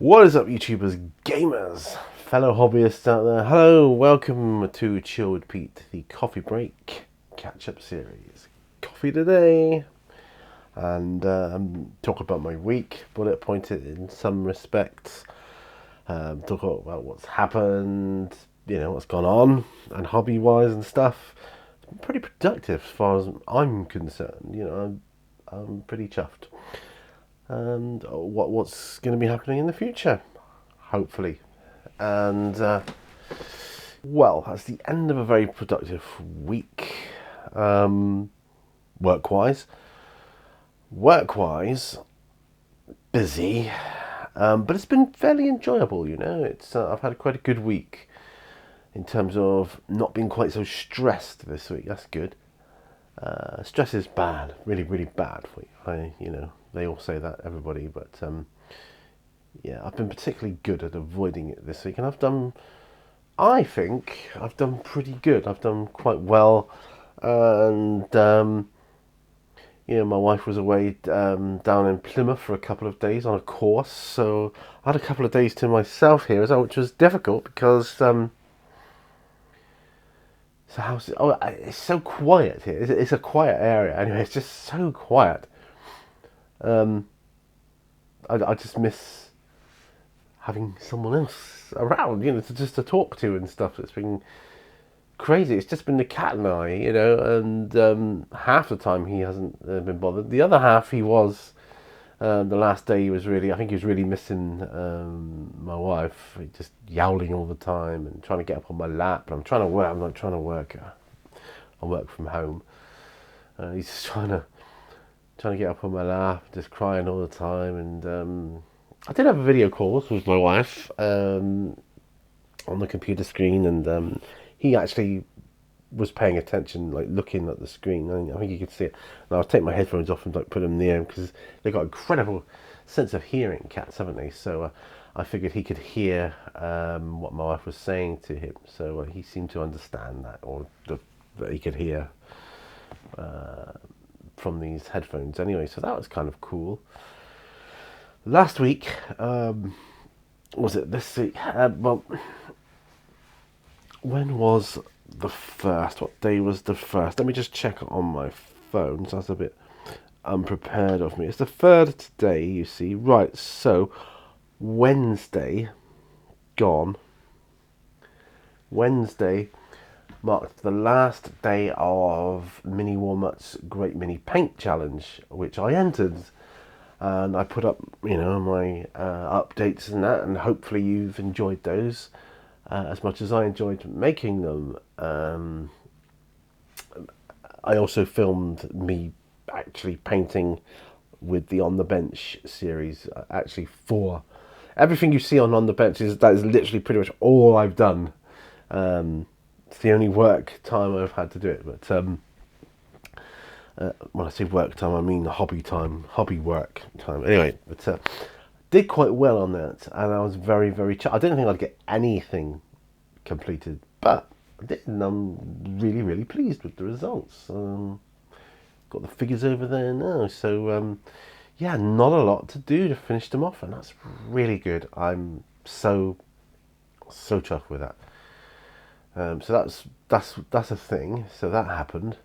What is up, YouTubers, gamers, fellow hobbyists out there? Hello, welcome to Chill with Pete, the coffee break catch-up series. Coffee today, and talk about my week, bullet pointed in some respects. Talk about what's happened, what's gone on, and hobby-wise and stuff. It's been pretty productive as far as I'm concerned. I'm pretty chuffed. And what's going to be happening in the future, hopefully. And well, that's the end of a very productive week, work-wise. Busy, but it's been fairly enjoyable. It's I've had quite a good week in terms of not being quite so stressed this week. That's good. Stress is bad, really, really bad for you. They all say that, everybody, but yeah, I've been particularly good at avoiding it this week, and I think I've done pretty good. I've done quite well, and my wife was away down in Plymouth for a couple of days on a course, so I had a couple of days to myself here as well, which was difficult because it's so quiet here. It's a quiet area anyway. It's just so quiet. I just miss having someone else around, to talk to and stuff. It's been crazy. It's just been the cat and I, and half the time he hasn't been bothered. The other half he was. The last day I think he was really missing my wife. Just yowling all the time and trying to get up on my lap. And I'm trying to work. I'm not trying to work. I work from home. He's just trying to get up on my lap, just crying all the time. And I did have a video call with my wife on the computer screen, and he actually was paying attention, like looking at the screen. I think you could see it. And I'll take my headphones off and put them near him because they've got an incredible sense of hearing, cats, haven't they? So I figured he could hear what my wife was saying to him. So he seemed to understand that, or that he could hear from these headphones anyway. So that was kind of cool. Last week, was it this week? Well, when was the first? What day was the first? Let me just check on my phone. So that's a bit unprepared of me. It's the third today, you see. Right, so Wednesday gone. Wednesday marked the last day of Mini Walnut's Great Mini Paint Challenge, which I entered. And I put up, my updates and that, and hopefully you've enjoyed those. As much as I enjoyed making them, I also filmed me actually painting with the On the Bench series. Actually, for everything you see on the Bench that is literally pretty much all I've done. It's the only work time I've had to do it. But when I say work time, I mean hobby work time. Anyway, but did quite well on that, and I was very, very I didn't think I'd get anything completed, but I did, and I'm really, really pleased with the results. Got the figures over there now, so yeah, not a lot to do to finish them off, and that's really good. I'm so chuffed with that. So that's a thing. So that happened.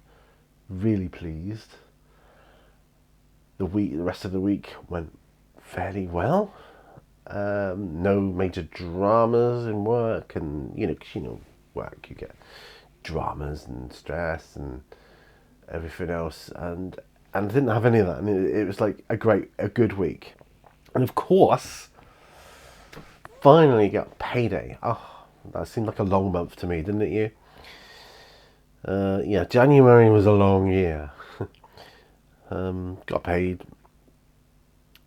Really pleased. The rest of the week went fairly well. No major dramas in work, and work, you get dramas and stress and everything else, and I didn't have any of that, and it was like a good week. And of course, finally got payday. Oh, that seemed like a long month to me, didn't it, you? Yeah, January was a long year. Got paid,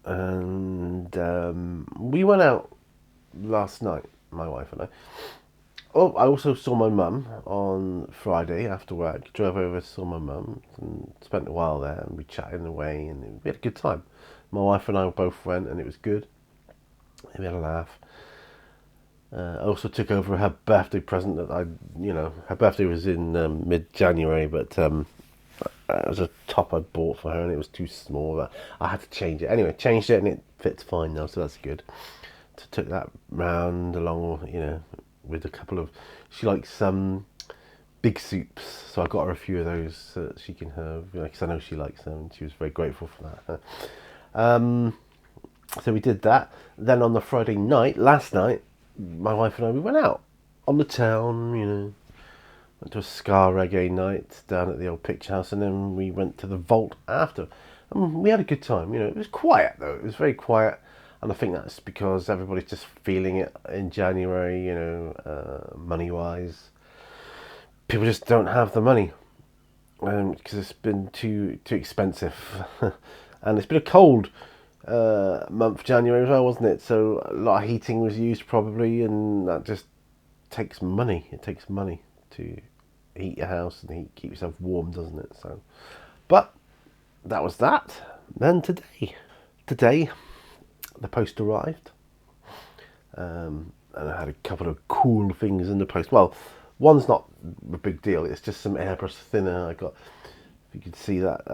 and we went out last night, my wife and I. Oh, I also saw my mum on Friday after work. Drove over, saw my mum, and spent a while there, and we chatted away, and we had a good time. My wife and I both went, and it was good. We had a laugh. I also took over her birthday present that her birthday was in mid-January, but it was a top I bought for her, and it was too small. I had to change it. Anyway, changed it, and it fits fine now, so that's good. took that round along, with a couple of. She likes some big soups, so I got her a few of those so that she can have, because I know she likes them, and she was very grateful for that. So we did that. Then on the Friday night, last night, my wife and I, we went out on the town, went to a ska reggae night down at the old picture house, and then we went to the Vault after. And we had a good time, It was quiet though, it was very quiet, and I think that's because everybody's just feeling it in January, money-wise. People just don't have the money because it's been too expensive, and it's been a cold month, January as well, wasn't it? So a lot of heating was used probably, and that just takes money. It takes money to heat your house and keep yourself warm, doesn't it? So, but that was that. Then today, the post arrived, and I had a couple of cool things in the post. Well, one's not a big deal. It's just some airbrush thinner I got. If you could see that,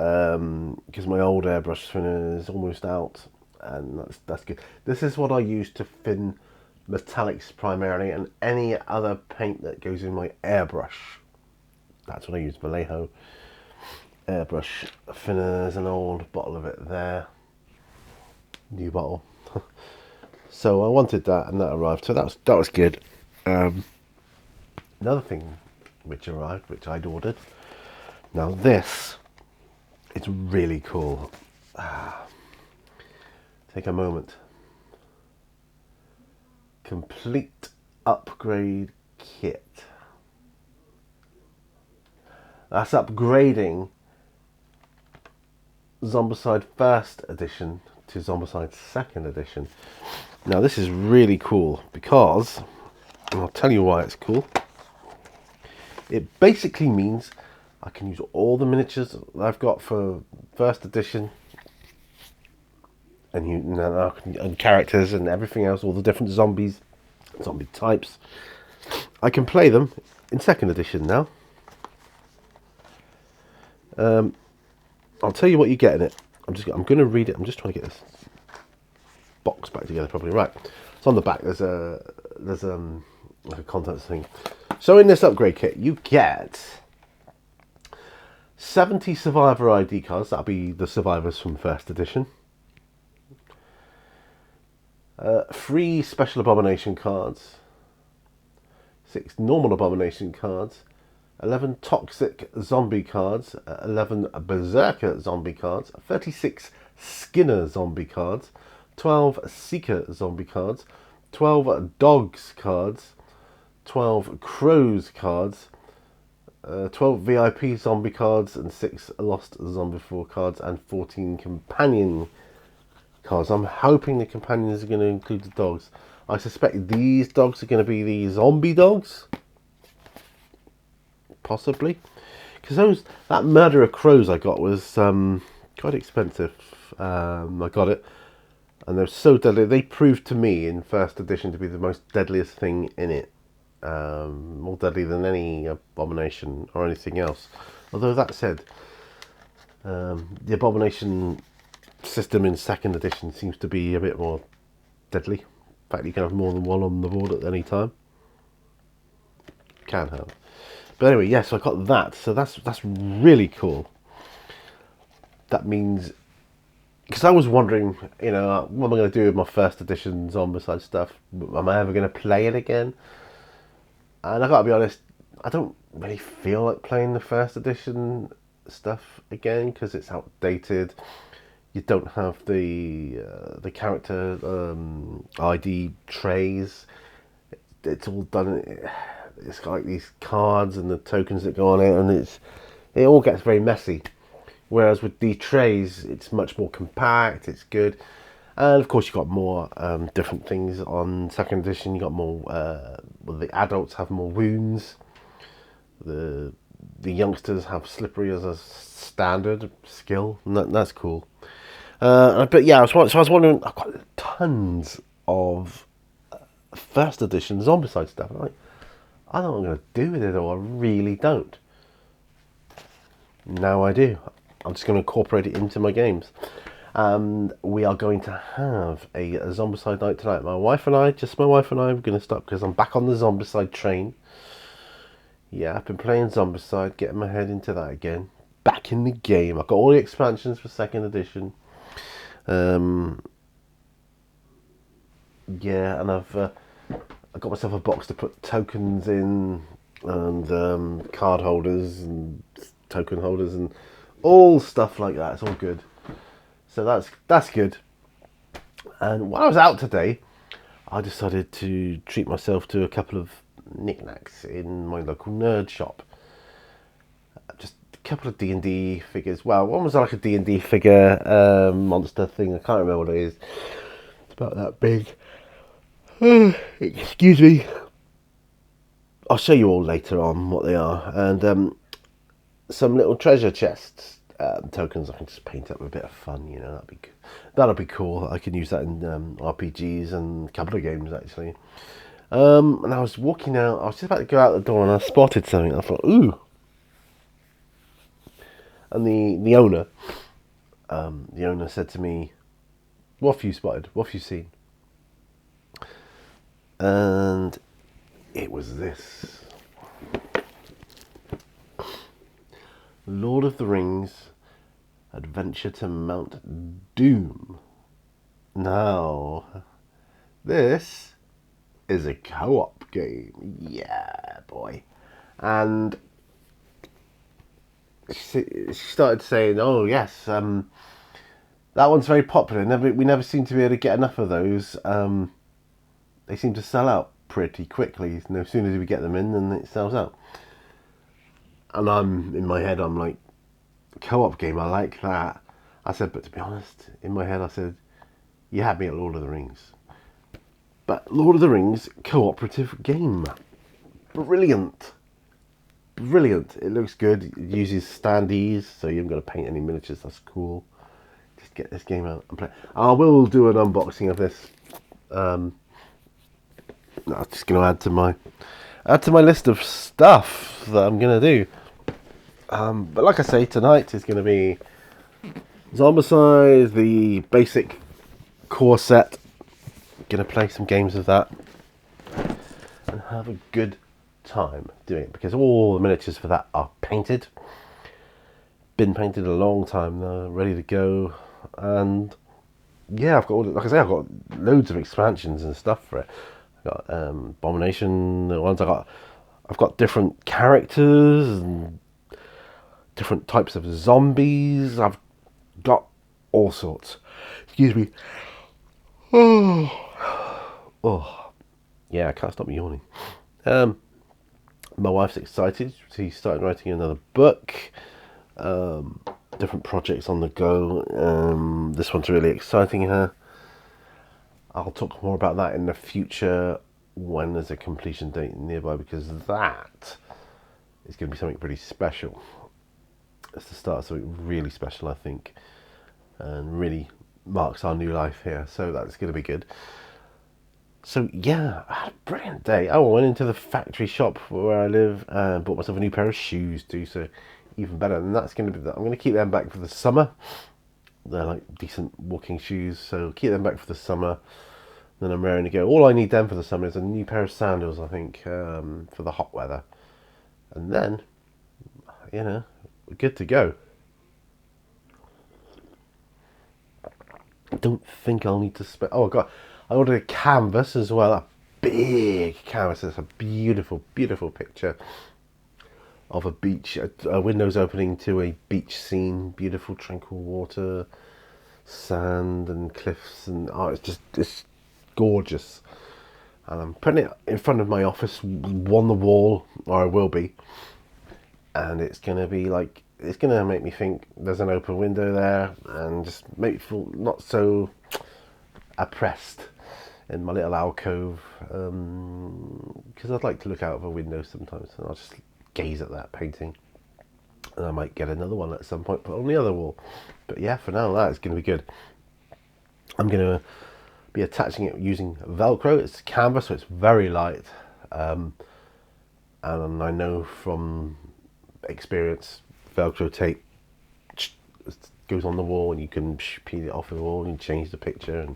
because my old airbrush thinner is almost out, and that's good. This is what I use to thin metallics primarily, and any other paint that goes in my airbrush. That's what I use. Vallejo airbrush thinner. There's an old bottle of it there. New bottle. So I wanted that, and that arrived. So that was good. Another thing which arrived, which I'd ordered. Now this, it's really cool. Take a moment. Complete upgrade kit. That's upgrading Zombicide First Edition to Zombicide Second Edition. Now this is really cool because, and I'll tell you why it's cool. It basically means I can use all the miniatures I've got for First Edition, and characters and everything else, all the different zombie types. I can play them in Second Edition now. I'll tell you what you get in it. I'm going to read it. I'm just trying to get this box back together properly. Right. So on the back there's like a contents thing. So in this upgrade kit you get 70 Survivor ID cards. That'll be the survivors from First Edition. 3 Special Abomination cards. 6 Normal Abomination cards. 11 Toxic Zombie cards. 11 Berserker Zombie cards. 36 Skinner Zombie cards. 12 Seeker Zombie cards. 12 Dogs cards. 12 Crows cards. 12 VIP Zombie cards, and 6 Lost Zombie 4 cards, and 14 Companion cards. I'm hoping the companions are going to include the dogs. I suspect these dogs are going to be the zombie dogs. Possibly. Because that Murderer Crows I got was quite expensive. I got it. And they're so deadly. They proved to me in First Edition to be the most deadliest thing in it. More deadly than any abomination or anything else. Although that said, the abomination system in Second Edition seems to be a bit more deadly. In fact, you can have more than one on the board at any time. Can have. But anyway, yes, so I got that. So that's really cool. That means, because I was wondering, what am I going to do with my First Edition Zombicide stuff? Am I ever going to play it again? And I gotta be honest, I don't really feel like playing the First Edition stuff again because it's outdated. You don't have the character ID trays. It's all done. It's got like these cards and the tokens that go on it, and it all gets very messy. Whereas with the trays, it's much more compact. It's good. And of course, you've got more different things on Second Edition. You've got more. The adults have more wounds. The youngsters have slippery as a standard skill, and that's cool. But yeah, so I was wondering. I've got tons of First Edition Zombicide stuff. I don't know what I'm going to do with it, or I really don't. Now I do. I'm just going to incorporate it into my games. And we are going to have a Zombicide night tonight. My wife and I, we're going to start because I'm back on the Zombicide train. Yeah, I've been playing Zombicide, getting my head into that again. Back in the game. I've got all the expansions for 2nd edition. Yeah, and I got myself a box to put tokens in, and card holders and token holders and all stuff like that. It's all good. So that's good. And while I was out today, I decided to treat myself to a couple of knickknacks in my local nerd shop. Just a couple of D&D figures. Well, one was like a D&D figure monster thing. I can't remember what it is. It's about that big. Excuse me. I'll show you all later on what they are. And some little treasure chests. Tokens I can just paint up with a bit of fun, that'll be cool. I can use that in RPGs and a couple of games actually. And I was walking out, I was just about to go out the door and I spotted something. I thought, ooh. And the owner said to me, what have you spotted? What have you seen? And it was this. Lord of the Rings Adventure to Mount Doom. Now, this is a co-op game. Yeah, boy. And she started saying, oh, yes, that one's very popular. We never seem to be able to get enough of those. They seem to sell out pretty quickly. No sooner do we get them in than it sells out. And in my head, I'm like, co-op game, I like that. I said, but to be honest, in my head, I said, you had me at Lord of the Rings. But Lord of the Rings cooperative game. Brilliant. Brilliant. It looks good. It uses standees, so you haven't got to paint any miniatures. That's cool. Just get this game out and play. I will do an unboxing of this. I'm just going to add to my list of stuff that I'm going to do. But like I say, tonight is going to be Zombicide, the basic core set. Going to play some games of that and have a good time doing it because all the miniatures for that are painted. Been painted a long time now, ready to go. And yeah, I've got I've got loads of expansions and stuff for it. I've got Abomination, the ones I've got different characters and different types of zombies. I've got all sorts. Excuse me. Oh, yeah, I can't stop yawning. My wife's excited. She started writing another book. Different projects on the go. This one's really exciting her. I'll talk more about that in the future when there's a completion date nearby, because that is going to be something pretty special. It's the start of something really special, I think, and really marks our new life here. So that's going to be good. So yeah, I had a brilliant day. Oh, I went into the factory shop where I live and bought myself a new pair of shoes too. So even better. And that's going to be. I'm going to keep them back for the summer. They're like decent walking shoes, so keep them back for the summer. Then I'm raring to go. All I need then for the summer is a new pair of sandals, I think, for the hot weather. And then, we're good to go. I don't think I'll need to spend. Oh God, I ordered a canvas as well. A big canvas. It's a beautiful, beautiful picture of a beach. A windows opening to a beach scene. Beautiful, tranquil water, sand and cliffs, and it's gorgeous. And I'm putting it in front of my office on the wall, or I will be. And it's gonna be like, it's gonna make me think there's an open window there, and just make me feel not so oppressed in my little alcove. Because I'd like to look out of a window sometimes, and I'll just gaze at that painting. And I might get another one at some point, put on the other wall. But yeah, for now, that is going to be good. I'm going to be attaching it using Velcro. It's canvas, so it's very light. And I know from experience, Velcro tape goes on the wall, and you can peel it off the wall and change the picture and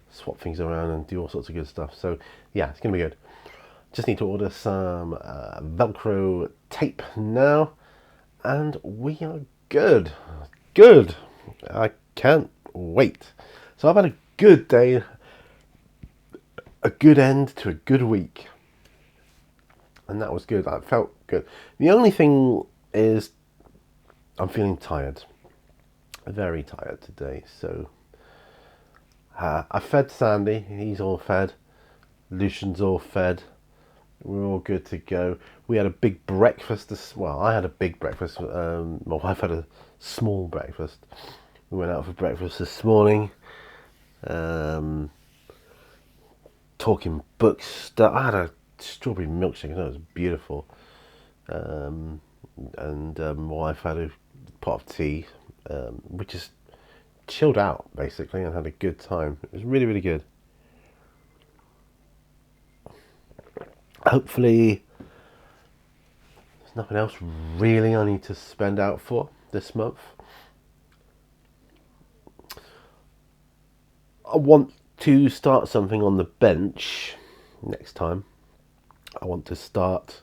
swap things around and do all sorts of good stuff. So yeah, it's gonna be good. Just need to order some Velcro tape now, and we are good. Good. I can't wait. So I've had a good day, a good end to a good week, and that was good. I felt good. The only thing is I'm feeling tired, very tired today. So I fed Sandy, he's all fed, Lucian's all fed, we're all good to go. We had a big breakfast I had a big breakfast. My wife had a small breakfast. We went out for breakfast this morning, talking books. I had a strawberry milkshake, and it was beautiful. And my wife had a pot of tea. We just chilled out basically and had a good time. It was really, really good. Hopefully there's nothing else really I need to spend out for this month. I want to start something on the bench next time. I want to start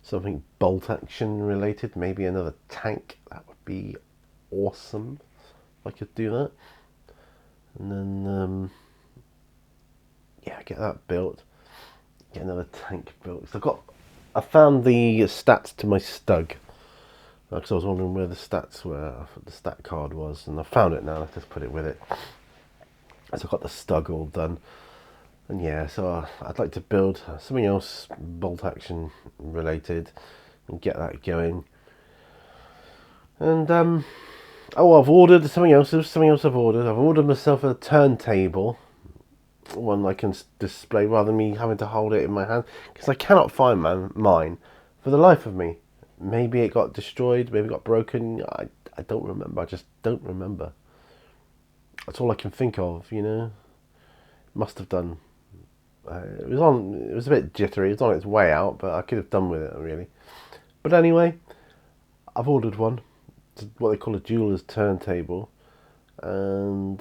something bolt action related, maybe another tank. That would be awesome if I could do that. And then yeah, get that built, get another tank built. So I found the stats to my Stug, because I was wondering where the stats were, the stat card was, and I found it now. Let's just put it with it. So I've got the Stug all done, and yeah, so I'd like to build something else bolt action related and get that going. And I've ordered something else. There's something else I've ordered. I've ordered myself a turntable, one I can display rather than me having to hold it in my hand, because I cannot find mine for the life of me. Maybe it got destroyed, maybe it got broken. I don't remember. I just don't remember. That's all I can think of, you know. Must have done. It was a bit jittery. It was on its way out, but I could have done with it really. But anyway, I've ordered one. It's what they call a jeweler's turntable, and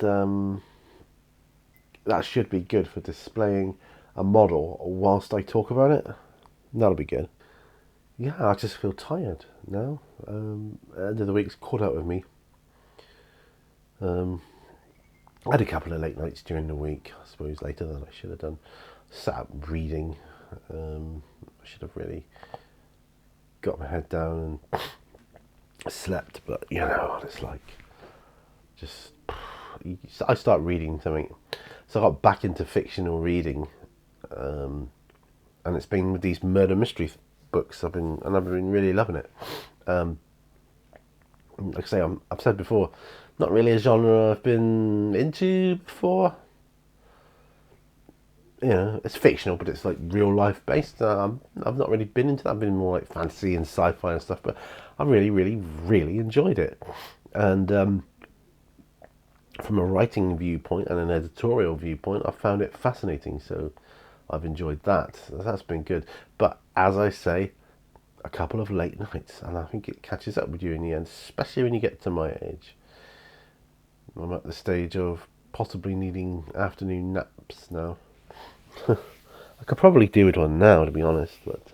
that should be good for displaying a model whilst I talk about it. That'll be good. Yeah, I just feel tired now. End of the week's caught up with me. I had a couple of late nights during the week, I suppose later than I should have done. Sat up reading. I should have really got my head down and slept, but you know what it's like. Just I start reading something, so I got back into fictional reading, and it's been with these murder mystery books. I've been really loving it. Like I say, I've said before, not really a genre I've been into before. You know, it's fictional, but it's like real life based. I've not really been into that. I've been more like fantasy and sci-fi and stuff, but I really, really, really enjoyed it. And from a writing viewpoint and an editorial viewpoint, I found it fascinating. So I've enjoyed that. That's been good. But as I say, a couple of late nights, and I think it catches up with you in the end, especially when you get to my age. I'm at the stage of possibly needing afternoon naps now. I could probably do with one now, to be honest, but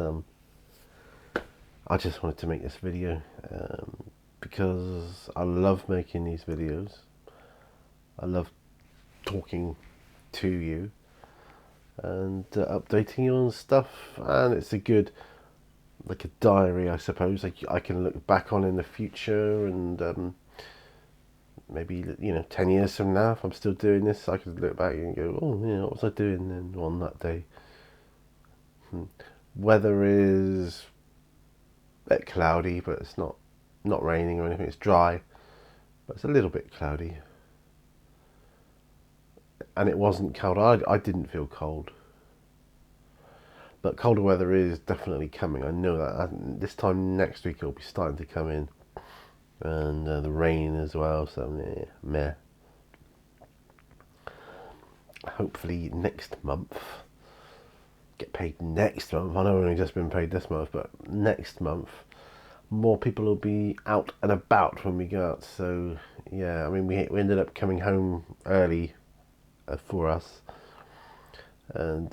I just wanted to make this video because I love making these videos. I love talking to you and updating you on stuff, and it's a good, like a diary, I suppose. I can look back on in the future, and maybe 10 years from now, if I'm still doing this, I could look back and go, oh yeah, what was I doing then on that day? Weather is a bit cloudy, but it's not raining or anything. It's dry, but it's a little bit cloudy. And it wasn't cold. I didn't feel cold. But colder weather is definitely coming. I know that. This time next week it'll be starting to come in. And the rain as well, so meh. Hopefully next month, get paid next month. I know I've only just been paid this month, but next month more people will be out and about when we go out. So yeah, I mean, we ended up coming home early for us, and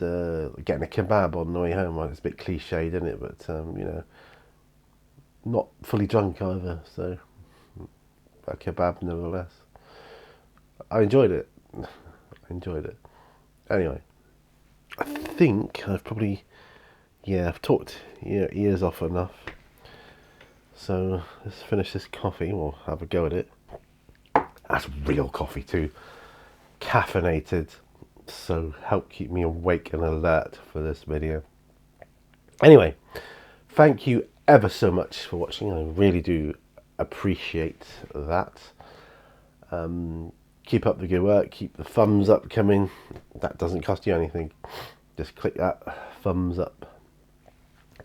getting a kebab on the way home. Well, it's a bit cliched, isn't it? But you know, not fully drunk either, so a kebab nevertheless. I enjoyed it. I enjoyed it. Anyway, I think I've probably, yeah, I've talked your ears off enough. So let's finish this coffee. We'll have a go at it. That's real coffee too, caffeinated. So help keep me awake and alert for this video. Anyway, thank you ever so much for watching. I really do appreciate that. Keep up the good work. Keep the thumbs up coming. That doesn't cost you anything. Just click that thumbs up.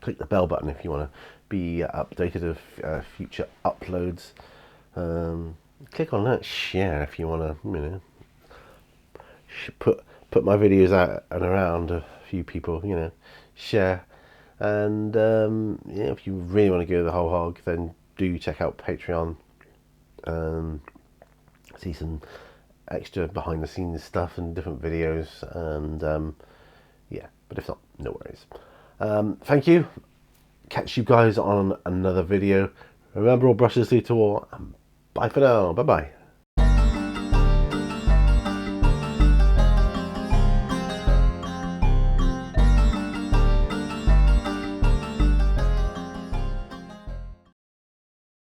Click the bell button if you want to be updated of future uploads. Click on that share if you want to, you know, put my videos out and around a few people, you know, share. And yeah, if you really want to go the whole hog, then do check out Patreon. See some extra behind the scenes stuff and different videos, and yeah, but if not, no worries. Thank you. Catch you guys on another video. Remember, all brushes lead to all. Bye for now. Bye bye.